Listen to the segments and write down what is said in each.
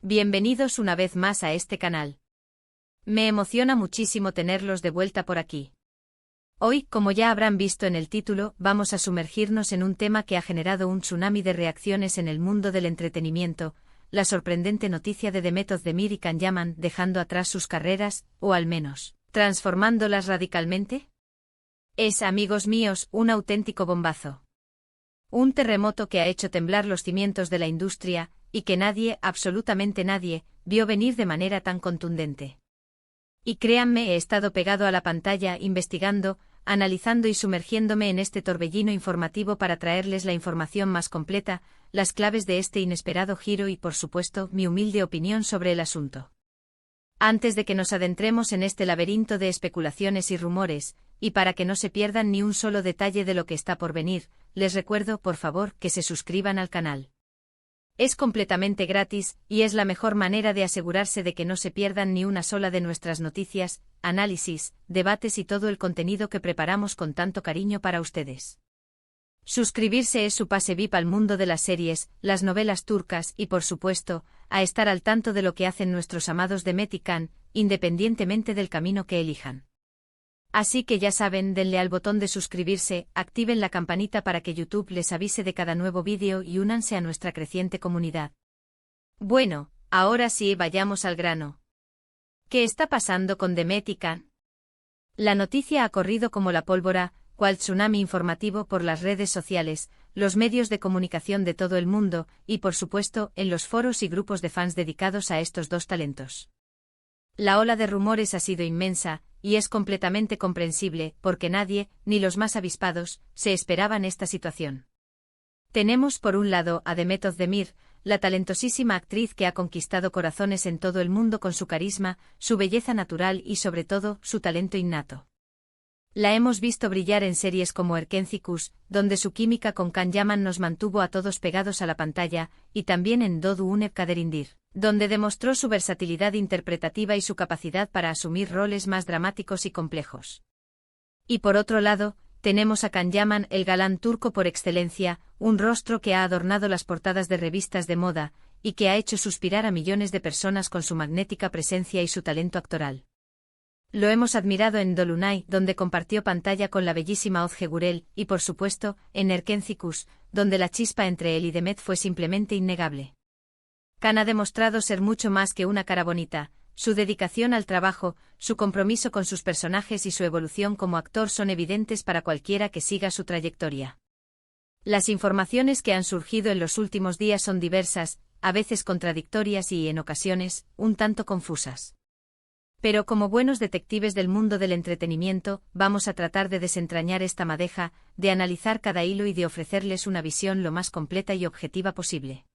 Bienvenidos una vez más a este canal. Me emociona muchísimo tenerlos de vuelta por aquí. Hoy, como ya habrán visto en el título, vamos a sumergirnos en un tema que ha generado un tsunami de reacciones en el mundo del entretenimiento, la sorprendente noticia de Demet Özdemir y Can Yaman dejando atrás sus carreras, o al menos, transformándolas radicalmente. Es, amigos míos, un auténtico bombazo. Un terremoto que ha hecho temblar los cimientos de la industria, y que nadie, absolutamente nadie, vio venir de manera tan contundente. Y créanme, he estado pegado a la pantalla, investigando, analizando y sumergiéndome en este torbellino informativo para traerles la información más completa, las claves de este inesperado giro y, por supuesto, mi humilde opinión sobre el asunto. Antes de que nos adentremos en este laberinto de especulaciones y rumores, y para que no se pierdan ni un solo detalle de lo que está por venir, les recuerdo, por favor, que se suscriban al canal. Es completamente gratis, y es la mejor manera de asegurarse de que no se pierdan ni una sola de nuestras noticias, análisis, debates y todo el contenido que preparamos con tanto cariño para ustedes. Suscribirse es su pase VIP al mundo de las series, las novelas turcas y, por supuesto, a estar al tanto de lo que hacen nuestros amados Demet y Can, independientemente del camino que elijan. Así que ya saben, denle al botón de suscribirse, activen la campanita para que YouTube les avise de cada nuevo vídeo y únanse a nuestra creciente comunidad. Bueno, ahora sí, vayamos al grano. ¿Qué está pasando con Demet y Can? La noticia ha corrido como la pólvora, cual tsunami informativo por las redes sociales, los medios de comunicación de todo el mundo, y por supuesto, en los foros y grupos de fans dedicados a estos dos talentos. La ola de rumores ha sido inmensa, y es completamente comprensible, porque nadie, ni los más avispados, se esperaban esta situación. Tenemos por un lado a Demet Özdemir, la talentosísima actriz que ha conquistado corazones en todo el mundo con su carisma, su belleza natural y sobre todo, su talento innato. La hemos visto brillar en series como Erkencikus, donde su química con Can Yaman nos mantuvo a todos pegados a la pantalla, y también en Doğu Unep Kaderindir, donde demostró su versatilidad interpretativa y su capacidad para asumir roles más dramáticos y complejos. Y por otro lado, tenemos a Can Yaman, el galán turco por excelencia, un rostro que ha adornado las portadas de revistas de moda, y que ha hecho suspirar a millones de personas con su magnética presencia y su talento actoral. Lo hemos admirado en Dolunay, donde compartió pantalla con la bellísima Özge Gürel, y por supuesto, en Erkencikus, donde la chispa entre él y Demet fue simplemente innegable. Can ha demostrado ser mucho más que una cara bonita. Su dedicación al trabajo, su compromiso con sus personajes y su evolución como actor son evidentes para cualquiera que siga su trayectoria. Las informaciones que han surgido en los últimos días son diversas, a veces contradictorias y, en ocasiones, un tanto confusas. Pero como buenos detectives del mundo del entretenimiento, vamos a tratar de desentrañar esta madeja, de analizar cada hilo y de ofrecerles una visión lo más completa y objetiva posible.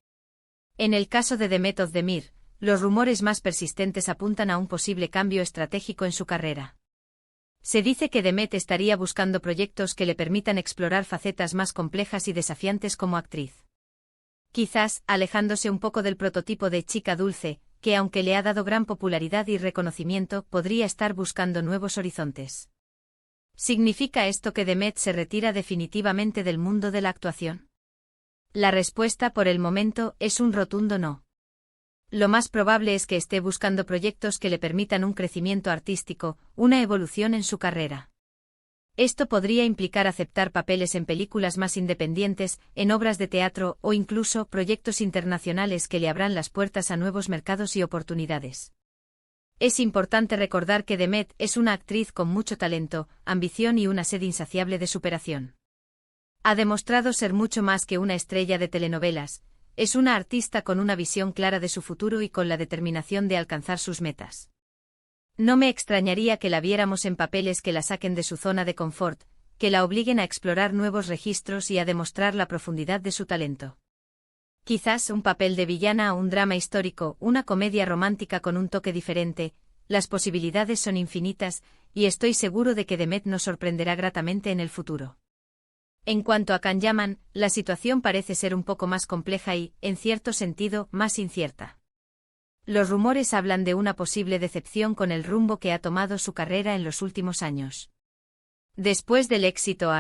En el caso de Demet Özdemir, los rumores más persistentes apuntan a un posible cambio estratégico en su carrera. Se dice que Demet estaría buscando proyectos que le permitan explorar facetas más complejas y desafiantes como actriz. Quizás, alejándose un poco del prototipo de chica dulce, que aunque le ha dado gran popularidad y reconocimiento, podría estar buscando nuevos horizontes. ¿Significa esto que Demet se retira definitivamente del mundo de la actuación? La respuesta por el momento es un rotundo no. Lo más probable es que esté buscando proyectos que le permitan un crecimiento artístico, una evolución en su carrera. Esto podría implicar aceptar papeles en películas más independientes, en obras de teatro o incluso proyectos internacionales que le abran las puertas a nuevos mercados y oportunidades. Es importante recordar que Demet es una actriz con mucho talento, ambición y una sed insaciable de superación. Ha demostrado ser mucho más que una estrella de telenovelas, es una artista con una visión clara de su futuro y con la determinación de alcanzar sus metas. No me extrañaría que la viéramos en papeles que la saquen de su zona de confort, que la obliguen a explorar nuevos registros y a demostrar la profundidad de su talento. Quizás un papel de villana o un drama histórico, una comedia romántica con un toque diferente, las posibilidades son infinitas, y estoy seguro de que Demet nos sorprenderá gratamente en el futuro. En cuanto a Can Yaman, la situación parece ser un poco más compleja y, en cierto sentido, más incierta. Los rumores hablan de una posible decepción con el rumbo que ha tomado su carrera en los últimos años. Después del éxito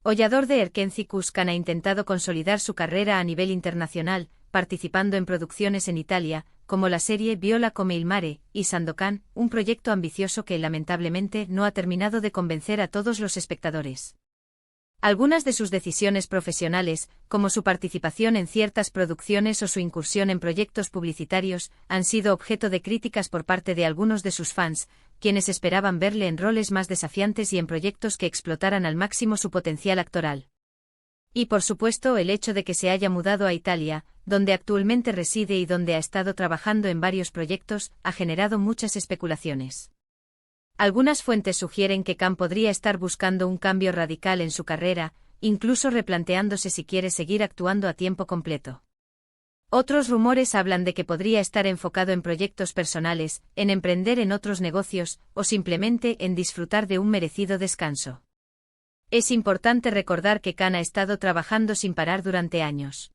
Oyador de Erkencikus, Can ha intentado consolidar su carrera a nivel internacional, participando en producciones en Italia, como la serie Viola come il mare, y Sandokan, un proyecto ambicioso que lamentablemente no ha terminado de convencer a todos los espectadores. Algunas de sus decisiones profesionales, como su participación en ciertas producciones o su incursión en proyectos publicitarios, han sido objeto de críticas por parte de algunos de sus fans, quienes esperaban verle en roles más desafiantes y en proyectos que explotaran al máximo su potencial actoral. Y por supuesto el hecho de que se haya mudado a Italia, donde actualmente reside y donde ha estado trabajando en varios proyectos, ha generado muchas especulaciones. Algunas fuentes sugieren que Khan podría estar buscando un cambio radical en su carrera, incluso replanteándose si quiere seguir actuando a tiempo completo. Otros rumores hablan de que podría estar enfocado en proyectos personales, en emprender en otros negocios, o simplemente en disfrutar de un merecido descanso. Es importante recordar que Khan ha estado trabajando sin parar durante años.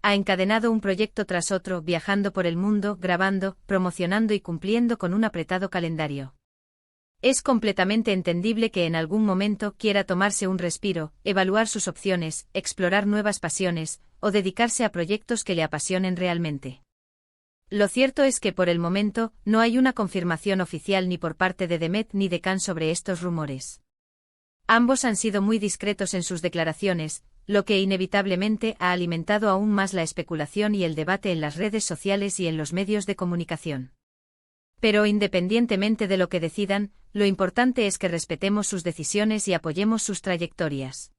Ha encadenado un proyecto tras otro, viajando por el mundo, grabando, promocionando y cumpliendo con un apretado calendario. Es completamente entendible que en algún momento quiera tomarse un respiro, evaluar sus opciones, explorar nuevas pasiones, o dedicarse a proyectos que le apasionen realmente. Lo cierto es que por el momento, no hay una confirmación oficial ni por parte de Demet ni de Khan sobre estos rumores. Ambos han sido muy discretos en sus declaraciones, lo que inevitablemente ha alimentado aún más la especulación y el debate en las redes sociales y en los medios de comunicación. Pero independientemente de lo que decidan, lo importante es que respetemos sus decisiones y apoyemos sus trayectorias.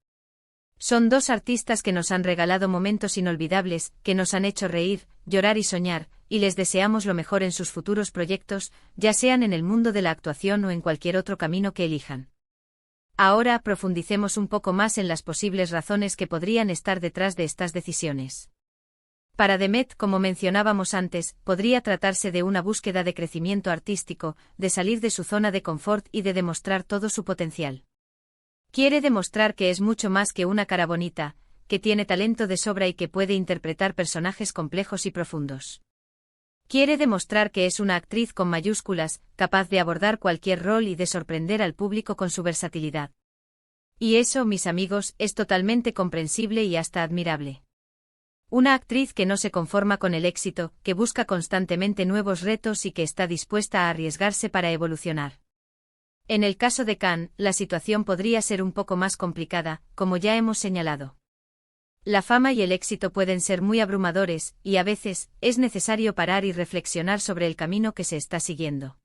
Son dos artistas que nos han regalado momentos inolvidables, que nos han hecho reír, llorar y soñar, y les deseamos lo mejor en sus futuros proyectos, ya sean en el mundo de la actuación o en cualquier otro camino que elijan. Ahora profundicemos un poco más en las posibles razones que podrían estar detrás de estas decisiones. Para Demet, como mencionábamos antes, podría tratarse de una búsqueda de crecimiento artístico, de salir de su zona de confort y de demostrar todo su potencial. Quiere demostrar que es mucho más que una cara bonita, que tiene talento de sobra y que puede interpretar personajes complejos y profundos. Quiere demostrar que es una actriz con mayúsculas, capaz de abordar cualquier rol y de sorprender al público con su versatilidad. Y eso, mis amigos, es totalmente comprensible y hasta admirable. Una actriz que no se conforma con el éxito, que busca constantemente nuevos retos y que está dispuesta a arriesgarse para evolucionar. En el caso de Khan, la situación podría ser un poco más complicada, como ya hemos señalado. La fama y el éxito pueden ser muy abrumadores, y a veces, es necesario parar y reflexionar sobre el camino que se está siguiendo.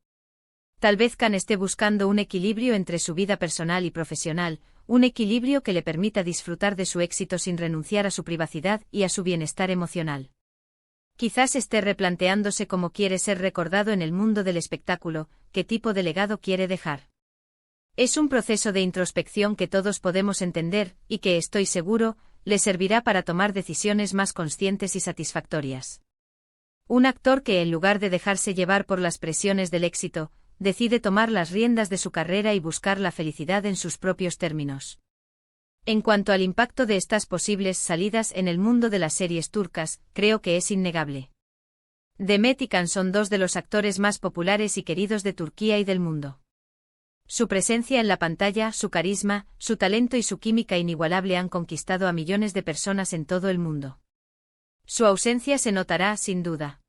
Tal vez Khan esté buscando un equilibrio entre su vida personal y profesional, un equilibrio que le permita disfrutar de su éxito sin renunciar a su privacidad y a su bienestar emocional. Quizás esté replanteándose cómo quiere ser recordado en el mundo del espectáculo, qué tipo de legado quiere dejar. Es un proceso de introspección que todos podemos entender, y que estoy seguro, le servirá para tomar decisiones más conscientes y satisfactorias. Un actor que en lugar de dejarse llevar por las presiones del éxito, decide tomar las riendas de su carrera y buscar la felicidad en sus propios términos. En cuanto al impacto de estas posibles salidas en el mundo de las series turcas, creo que es innegable. Demet y Khan son dos de los actores más populares y queridos de Turquía y del mundo. Su presencia en la pantalla, su carisma, su talento y su química inigualable han conquistado a millones de personas en todo el mundo. Su ausencia se notará, sin duda.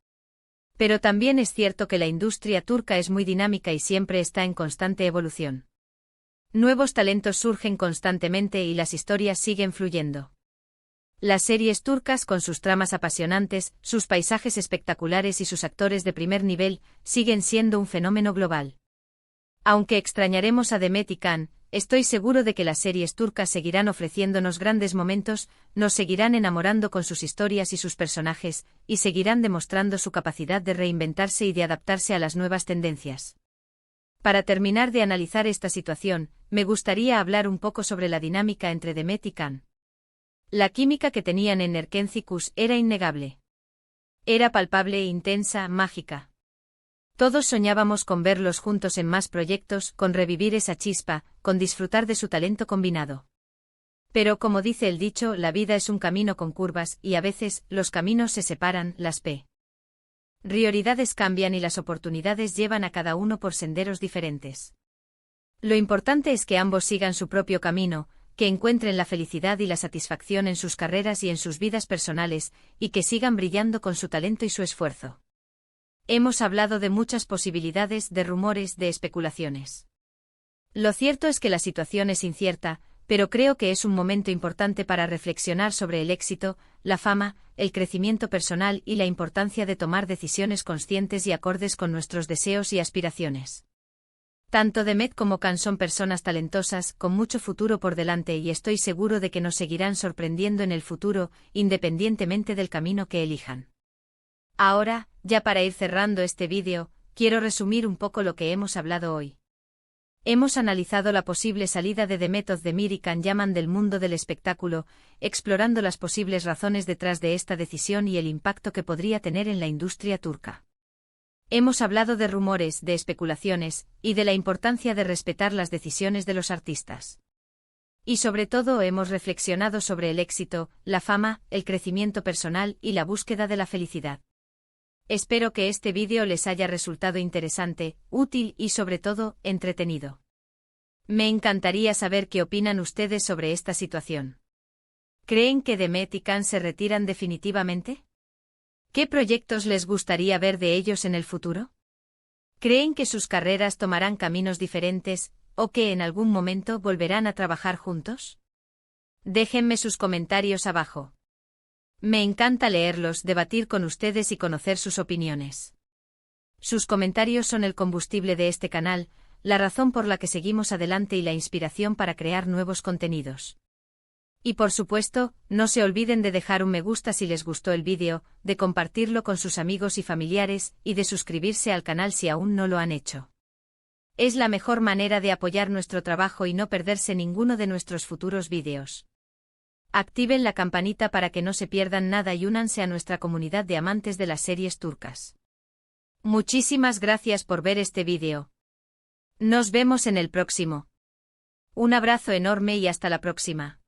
Pero también es cierto que la industria turca es muy dinámica y siempre está en constante evolución. Nuevos talentos surgen constantemente y las historias siguen fluyendo. Las series turcas, con sus tramas apasionantes, sus paisajes espectaculares y sus actores de primer nivel, siguen siendo un fenómeno global. Aunque extrañaremos a Demet y Khan, estoy seguro de que las series turcas seguirán ofreciéndonos grandes momentos, nos seguirán enamorando con sus historias y sus personajes, y seguirán demostrando su capacidad de reinventarse y de adaptarse a las nuevas tendencias. Para terminar de analizar esta situación, me gustaría hablar un poco sobre la dinámica entre Demet y Khan. La química que tenían en Erkenci era innegable. Era palpable, intensa, mágica. Todos soñábamos con verlos juntos en más proyectos, con revivir esa chispa, con disfrutar de su talento combinado. Pero como dice el dicho, la vida es un camino con curvas, y a veces, los caminos se separan, las prioridades cambian y las oportunidades llevan a cada uno por senderos diferentes. Lo importante es que ambos sigan su propio camino, que encuentren la felicidad y la satisfacción en sus carreras y en sus vidas personales, y que sigan brillando con su talento y su esfuerzo. Hemos hablado de muchas posibilidades, de rumores, de especulaciones. Lo cierto es que la situación es incierta, pero creo que es un momento importante para reflexionar sobre el éxito, la fama, el crecimiento personal y la importancia de tomar decisiones conscientes y acordes con nuestros deseos y aspiraciones. Tanto Demet como Can son personas talentosas, con mucho futuro por delante y estoy seguro de que nos seguirán sorprendiendo en el futuro, independientemente del camino que elijan. Ahora, ya para ir cerrando este vídeo, quiero resumir un poco lo que hemos hablado hoy. Hemos analizado la posible salida de Demet Özdemir y Can Yaman del mundo del espectáculo, explorando las posibles razones detrás de esta decisión y el impacto que podría tener en la industria turca. Hemos hablado de rumores, de especulaciones, y de la importancia de respetar las decisiones de los artistas. Y sobre todo hemos reflexionado sobre el éxito, la fama, el crecimiento personal y la búsqueda de la felicidad. Espero que este vídeo les haya resultado interesante, útil y sobre todo, entretenido. Me encantaría saber qué opinan ustedes sobre esta situación. ¿Creen que Demet y Can se retiran definitivamente? ¿Qué proyectos les gustaría ver de ellos en el futuro? ¿Creen que sus carreras tomarán caminos diferentes, o que en algún momento volverán a trabajar juntos? Déjenme sus comentarios abajo. Me encanta leerlos, debatir con ustedes y conocer sus opiniones. Sus comentarios son el combustible de este canal, la razón por la que seguimos adelante y la inspiración para crear nuevos contenidos. Y por supuesto, no se olviden de dejar un me gusta si les gustó el vídeo, de compartirlo con sus amigos y familiares, y de suscribirse al canal si aún no lo han hecho. Es la mejor manera de apoyar nuestro trabajo y no perderse ninguno de nuestros futuros vídeos. Activen la campanita para que no se pierdan nada y únanse a nuestra comunidad de amantes de las series turcas. Muchísimas gracias por ver este vídeo. Nos vemos en el próximo. Un abrazo enorme y hasta la próxima.